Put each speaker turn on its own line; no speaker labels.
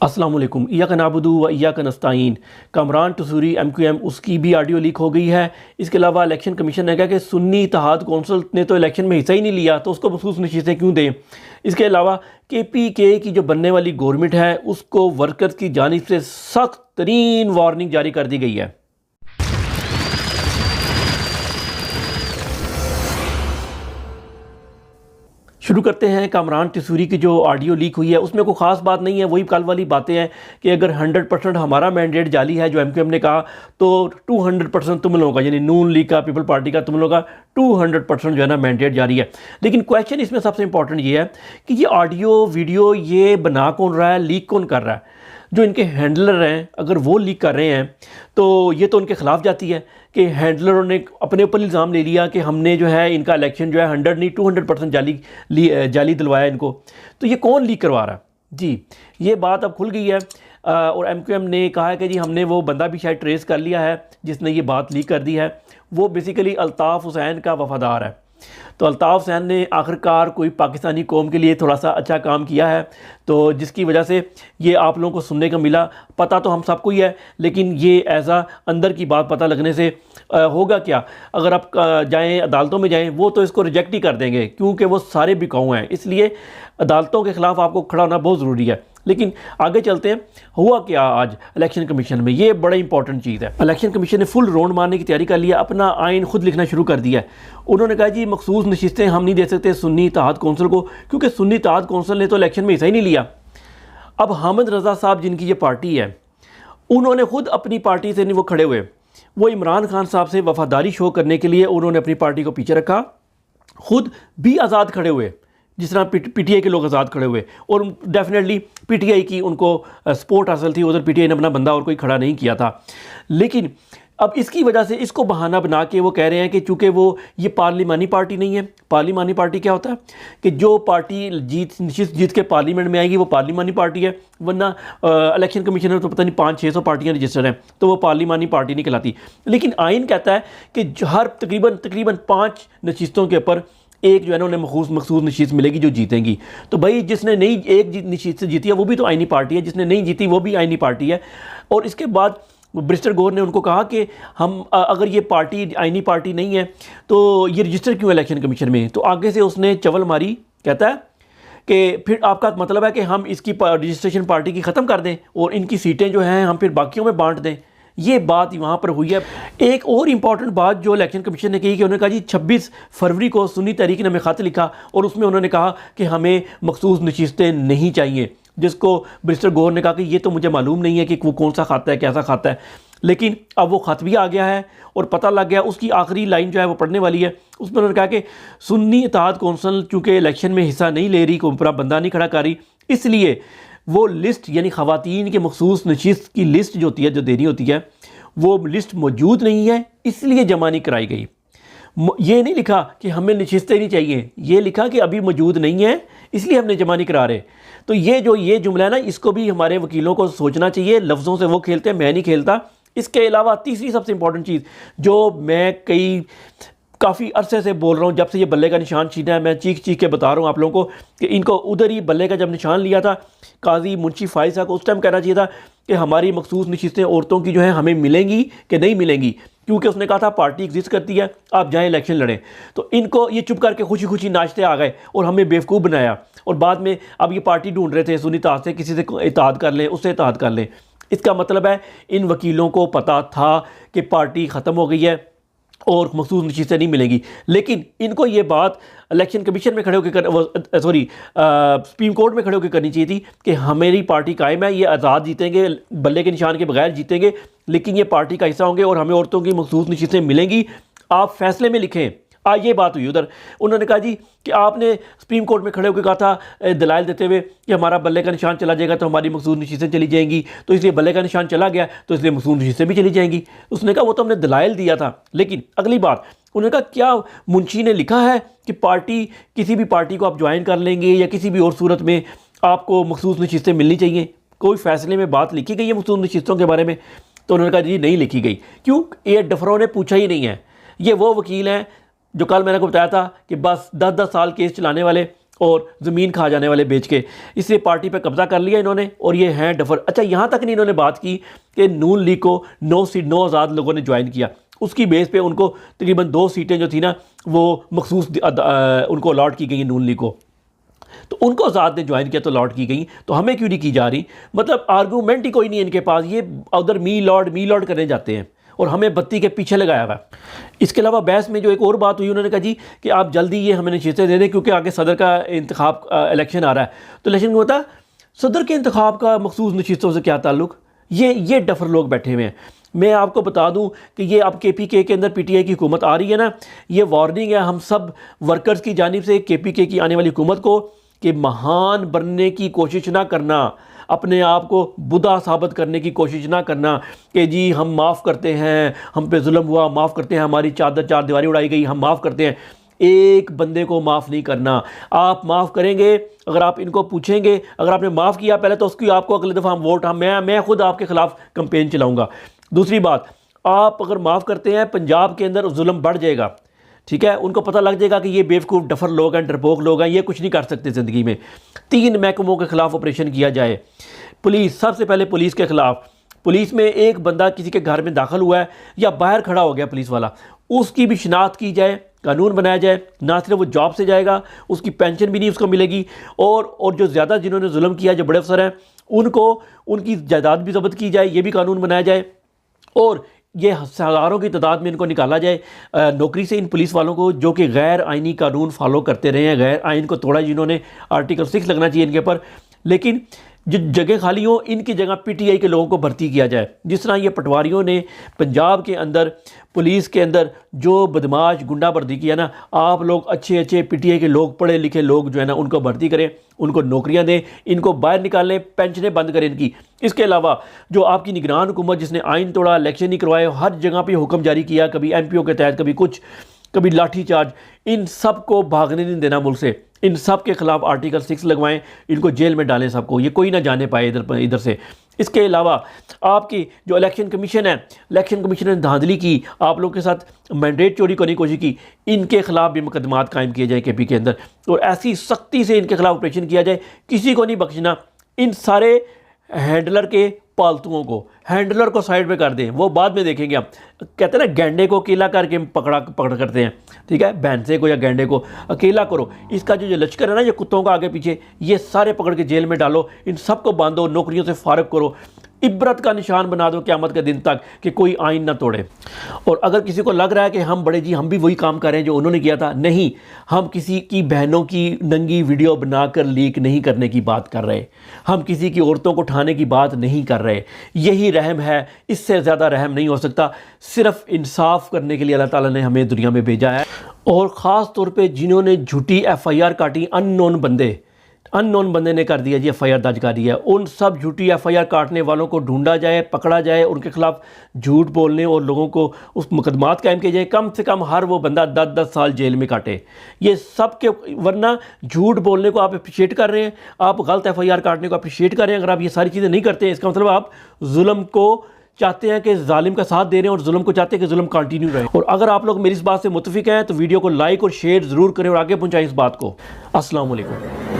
अस्सलाम वालेकुम। इय्याका नअबुदु व इय्याका नस्तईन। कामरान तसूरी MQM उसकी भी ऑडियो लीक हो गई है। इसके अलावा इलेक्शन कमीशन ने कहा कि सुन्नी इत्तेहाद कौंसिल ने तो इलेक्शन में हिस्सा ही नहीं लिया, तो उसको मखसूस नशीसें क्यों दें। इसके अलावा KPK की जो बनने वाली गवर्नमेंट है उसको वर्कर्स की जानिब से सख्त तरीन वार्निंग जारी कर दी गई है। शुरू करते हैं कामरान तसूरी की जो ऑडियो लीक हुई है उसमें कोई ख़ास बात नहीं है, वही कल वाली बातें हैं कि अगर 100% हमारा मैंडेट जाली है जो MQM ने कहा, तो 200% तुम लोगों का यानी नून लीग का, पीपल पार्टी का, तुम लोगों का 200% जो है ना मैंडेट जारी है। लेकिन क्वेश्चन इसमें सबसे इंपॉर्टेंट ये है कि ये ऑडियो वीडियो ये बना कौन रहा है, लीक कौन कर रहा है। जो इनके हैंडलर हैं अगर वो लीक कर रहे हैं तो ये तो उनके ख़िलाफ़ जाती है कि हैंडलरों ने अपने ऊपर इल्ज़ाम ले लिया कि हमने जो है इनका इलेक्शन जो है 100 नहीं 200% जाली दिलवाया इनको। तो ये कौन लीक करवा रहा है जी, ये बात अब खुल गई है। और MQM ने कहा है कि जी हमने वो बंदा भी शायद ट्रेस कर लिया है जिसने ये बात लीक कर दी है। वो बेसिकली अल्ताफ़ हुसैन का वफ़ादार है। तो अल्ताफ़ हुसैन ने आखिरकार कोई पाकिस्तानी कौम के लिए थोड़ा सा अच्छा काम किया है, तो जिसकी वजह से ये आप लोगों को सुनने को मिला। पता तो हम सबको ही है, लेकिन ये ऐसा अंदर की बात पता लगने से होगा क्या। अगर आप जाएं अदालतों में जाएं वो तो इसको रिजेक्ट ही कर देंगे क्योंकि वो सारे बिकाऊ हैं, इसलिए अदालतों के ख़िलाफ़ आपको खड़ा होना बहुत ज़रूरी है। लेकिन आगे चलते हैं, हुआ क्या आज इलेक्शन कमीशन में, ये बड़ा इंपॉर्टेंट चीज़ है। इलेक्शन कमीशन ने फुल राउंड मारने की तैयारी कर लिया, अपना आइन खुद लिखना शुरू कर दिया है। उन्होंने कहा जी मखसूस नशिस्तें हम नहीं दे सकते सुन्नी इत्तेहाद कौंसिल को, क्योंकि सुन्नी इत्तेहाद कौंसिल ने तो इलेक्शन में हिस्सा ही नहीं लिया। अब हामिद रज़ा साहब जिनकी ये पार्टी है उन्होंने खुद अपनी पार्टी से नहीं वो खड़े हुए, वो इमरान खान साहब से वफ़ादारी शो करने के लिए उन्होंने अपनी पार्टी को पीछे रखा, खुद भी आज़ाद खड़े हुए जिस तरह PTI के लोग आज़ाद खड़े हुए। और डेफिनेटली PTI की उनको सपोर्ट हासिल थी, उधर PTI ने अपना बंदा और कोई खड़ा नहीं किया था। लेकिन अब इसकी वजह से इसको बहाना बना के वो कह रहे हैं कि चूँकि वो ये पार्लिमानी पार्टी नहीं है। पार्लिमानी पार्टी क्या होता है कि जो पार्टी जीत के पार्लियामेंट में आएगी वो पार्लिमानी पार्टी है, वरना इलेक्शन कमीशन में तो पता नहीं 500-600 पार्टियाँ रजिस्टर्ड हैं, तो वो पार्लिमानी पार्टी नहीं कहलाती। लेकिन आइन कहता है कि हर तकरीबन 5 नशिस्तों के ऊपर एक जो है ना उन्हें मखसूस नशीस मिलेगी जो जीतेंगी। तो भाई जिसने नहीं एक नशीस से जीती है वो भी तो आइनी पार्टी है, जिसने नहीं जीती वो भी आइनी पार्टी है। और इसके बाद बैरिस्टर गौर ने उनको कहा कि हम अगर ये पार्टी आइनी पार्टी नहीं है तो ये रजिस्टर क्यों इलेक्शन कमीशन में। तो आगे से उसने चवल मारी, कहता है कि फिर आपका मतलब है कि हम इसकी रजिस्ट्रेशन पार्टी की ख़त्म कर दें और इनकी सीटें जो हैं हम फिर बाकियों में बांट दें। ये बात वहाँ पर हुई है। एक और इम्पॉर्टेंट बात जो इलेक्शन कमीशन ने कही कि उन्होंने कहा जी 26 फरवरी को सुन्नी तहरीक ने हमें ख़त लिखा और उसमें उन्होंने कहा कि हमें मखसूस नशिस्तें नहीं चाहिए, जिसको बैरिस्टर गौर ने कहा कि ये तो मुझे मालूम नहीं है कि वो कौन सा खाता है, कैसा खाता है। लेकिन अब वो ख़त भी आ गया है और पता लग गया। उसकी आखिरी लाइन जो है वो पढ़ने वाली है, उसमें उन्होंने कहा कि सुन्नी इत्तेहाद कौंसिल चूँकि इलेक्शन में हिस्सा नहीं ले रही, कोई पूरा बंदा नहीं खड़ा कर रही, इसलिए वो लिस्ट यानी ख़वातीन के मखसूस नशिस्त की लिस्ट जो होती है, जो देनी होती है, वो लिस्ट मौजूद नहीं है, इसलिए जमा नहीं कराई गई। ये नहीं लिखा कि हमें नशिस्तें नहीं चाहिए, ये लिखा कि अभी मौजूद नहीं है इसलिए हमने जमा नहीं करा रहे। तो ये जुमला है ना, इसको भी हमारे वकीलों को सोचना चाहिए। लफ्ज़ों से वो खेलते हैं, मैं नहीं खेलता। इसके अलावा तीसरी सबसे इंपॉर्टेंट चीज़ जो मैं काफ़ी अरसे से बोल रहा हूँ, जब से ये बल्ले का निशान छीना है, मैं चीख के बता रहा हूँ आप लोगों को कि इनको उधर ही बल्ले का जब निशान लिया था काजी मुंशी फाइज साहब को, उस टाइम कहना चाहिए था कि हमारी मखसूस नशिस्तें औरतों की जो है हमें मिलेंगी कि नहीं मिलेंगी, क्योंकि उसने कहा था पार्टी एग्जिस्ट करती है, आप जाएँ इलेक्शन लड़ें। तो इनको ये चुप करके खुशी खुशी नाचते आ गए और हमें बेवकूफ़ बनाया। और बाद में अब ये पार्टी ढूंढ रहे थे सुन्नी इत्तेहाद से किसी से इत्तेहाद कर लें, उससे इत्तेहाद कर लें। इसका मतलब है इन वकीलों को पता था कि पार्टी ख़त्म हो गई है और मखसूस नशीसें नहीं मिलेंगी। लेकिन इनको ये बात इलेक्शन कमीशन में खड़े होकर सुप्रीम कोर्ट में खड़े होकर करनी चाहिए थी कि हमारी पार्टी कायम है, ये आज़ाद जीतेंगे, बल्ले के निशान के बगैर जीतेंगे, लेकिन ये पार्टी का हिस्सा होंगे और हमें औरतों की मखसूस नशीसें मिलेंगी, आप फैसले में लिखें। ये बात हुई उधर। उन्होंने कहा जी कि आपने सुप्रीम कोर्ट में खड़े होकर कहा था दलाइल देते हुए कि हमारा बल्ले का निशान चला जाएगा तो हमारी मखसूस नशीसें चली जाएंगी, तो इसलिए बल्ले का निशान चला गया तो इसलिए मखसूस नशीसें भी चली जाएंगी। उसने कहा वो तो हमने दलाइल दिया था। लेकिन अगली बात उन्होंने कहा क्या मुंशी ने लिखा है कि पार्टी किसी भी पार्टी को आप ज्वाइन कर लेंगे या किसी भी और सूरत में आपको मखसूस नशीसें मिलनी चाहिए, कोई फैसले में बात लिखी गई है मखसूस नशीस्तों के बारे में। तो उन्होंने कहा जी नहीं लिखी गई। क्यों? ये डफरों ने पूछा ही नहीं है। ये वो वकील हैं जो कल मैंने को बताया था कि बस 10-10 साल केस चलाने वाले, और ज़मीन खा जाने वाले बेच के, इसलिए पार्टी पे कब्ज़ा कर लिया इन्होंने और ये हैं डफर। अच्छा, यहाँ तक नहीं इन्होंने बात की कि नून लीग को 9 आज़ाद लोगों ने ज्वाइन किया, उसकी बेस पे उनको तकरीबन 2 सीटें जो थी ना वो मखसूस उनको अलॉट की गई नून लीग को, तो उनको आज़ाद ने ज्वाइन किया तो अलॉट की गई, तो हमें क्यों नहीं की जा रही? मतलब आर्गूमेंट ही कोई नहीं है इनके पास, ये उधर मी लॉर्ड करने जाते हैं और हमें बत्ती के पीछे लगाया हुआ है। इसके अलावा बहस में जो एक और बात हुई, उन्होंने कहा जी कि आप जल्दी ये हमें नशीसें दे दें क्योंकि आगे सदर का इंतखाब इलेक्शन आ रहा है। तो इलेक्शन में होता सदर के इंतखाब का मखसूस नशीसों से क्या ताल्लुक़? ये डफर लोग बैठे हुए हैं। मैं आपको बता दूं कि ये अब KPK के अंदर PTI की हुकूमत आ रही है ना, ये वार्निंग है हम सब वर्कर्स की जानिब से KPK की आने वाली हुकूमत को कि महान बनने की कोशिश ना करना, अपने आप को बुदा साबित करने की कोशिश ना करना कि जी हम माफ़ करते हैं, हम पे जुल्म हुआ, माफ़ करते हैं, हमारी चार दीवारी उड़ाई गई, हम माफ़ करते हैं। एक बंदे को माफ़ नहीं करना। आप माफ़ करेंगे, अगर आप इनको पूछेंगे, अगर आपने माफ़ किया पहले तो उसकी आपको अगले दफ़ा हम वोट मैं खुद आपके ख़िलाफ़ कंपेन चलाऊँगा। दूसरी बात, आप अगर माफ़ करते हैं पंजाब के अंदर जुल्म बढ़ जाएगा, ठीक है, उनको पता लग जाएगा कि ये बेवकूफ़ डफर लोग हैं, डरपोक लोग हैं, ये कुछ नहीं कर सकते ज़िंदगी में। 3 महकमों के ख़िलाफ़ ऑपरेशन किया जाए। पुलिस, सबसे पहले पुलिस के ख़िलाफ़, पुलिस में एक बंदा किसी के घर में दाखिल हुआ है या बाहर खड़ा हो गया पुलिस वाला, उसकी भी शिनाख्त की जाए, कानून बनाया जाए। ना सिर्फ वो जॉब से जाएगा, उसकी पेंशन भी नहीं उसको मिलेगी, और जो ज़्यादा जिन्होंने जुल्म किया, जो बड़े अफसर हैं, उनको उनकी जायदाद भी ज़ब्त की जाए, ये भी कानून बनाया जाए। और ये हज़ारों की तादाद में इनको निकाला जाए नौकरी से, इन पुलिस वालों को जो कि गैर आइनी कानून फॉलो करते रहे हैं, गैर आइन को तोड़ा जिन्होंने, आर्टिकल 6 लगना चाहिए इनके ऊपर। लेकिन जो जगह खाली हो, इनकी जगह PTI के लोगों को भर्ती किया जाए। जिस तरह ये पटवारियों ने पंजाब के अंदर पुलिस के अंदर जो बदमाश गुंडागर्दी किया ना, आप लोग अच्छे PTI के लोग, पढ़े लिखे लोग जो है ना, उनको भर्ती करें, उनको नौकरियां दें, इनको बाहर निकालें, पेंशनें बंद करें इनकी। इसके अलावा जो आपकी निगरान हुकूमत जिसने आइन तोड़ा, इलेक्शन नहीं करवाए, हर जगह पर हुक्म जारी किया, कभी MPO के तहत, कभी कुछ, कभी लाठी चार्ज, इन सब को भागने नहीं देना मुल्क से। इन सब के ख़िलाफ़ आर्टिकल 6 लगवाएं, इनको जेल में डालें सबको, ये कोई ना जाने पाए इधर से। इसके अलावा आपकी जो इलेक्शन कमीशन है, इलेक्शन कमीशन ने धांधली की, आप लोग के साथ मैंडेट चोरी करने की कोशिश की, इनके खिलाफ भी मुकदमात कायम किए जाए KP के अंदर, और ऐसी सख्ती से इनके खिलाफ ऑपरेशन किया जाए, किसी को नहीं बख्शना। इन सारे हैंडलर के पालतुओं को, हैंडलर को साइड पे कर दें, वो बाद में देखेंगे। आप कहते हैं ना, गेंडे को अकेला करके पकड़ करते हैं, ठीक है, भैंसे को या गेंडे को अकेला करो। इसका जो लश्कर है ना, ये कुत्तों का आगे पीछे, ये सारे पकड़ के जेल में डालो, इन सबको बांधो, नौकरियों से फारग करो, इबरत का निशान बना दो क़यामत के दिन तक कि कोई आइन ना तोड़े। और अगर किसी को लग रहा है कि हम बड़े जी, हम भी वही काम कर रहे हैं जो उन्होंने किया था, नहीं, हम किसी की बहनों की नंगी वीडियो बनाकर लीक नहीं करने की बात कर रहे, हम किसी की औरतों को उठाने की बात नहीं कर रहे। यही रहम है, इससे ज़्यादा रहम नहीं हो सकता। सिर्फ इंसाफ करने के लिए अल्लाह ताला ने हमें दुनिया में भेजा है। और ख़ास तौर पे जिन्होंने झूठी FIR काटी, अननोन बंदे ने कर दिया जी, FIR दर्ज कर दिया, उन सब झूठी FIR काटने वालों को ढूंढा जाए, पकड़ा जाए, उनके खिलाफ झूठ बोलने और लोगों को उस मुकदमात कायम किए जाए। कम से कम हर वो बंदा 10-10 साल जेल में काटे, ये सब के। वरना झूठ बोलने को आप अप्रिशिएट कर रहे हैं, आप गलत FIR काटने को अप्रिशिएट कर रहे हैं। अगर आप ये सारी चीज़ें नहीं करते हैं, इसका मतलब आप जुल्म को चाहते हैं कि जालिम का साथ दे रहे हैं और जुल्म को चाहते हैं कि जुल्म कंटिन्यू रहे। और अगर आप लोग मेरी इस बात से मुत्तफिक हैं तो वीडियो को लाइक और शेयर ज़रूर करें और आगे पहुँचाएं इस बात को। अस्सलाम वालेकुम।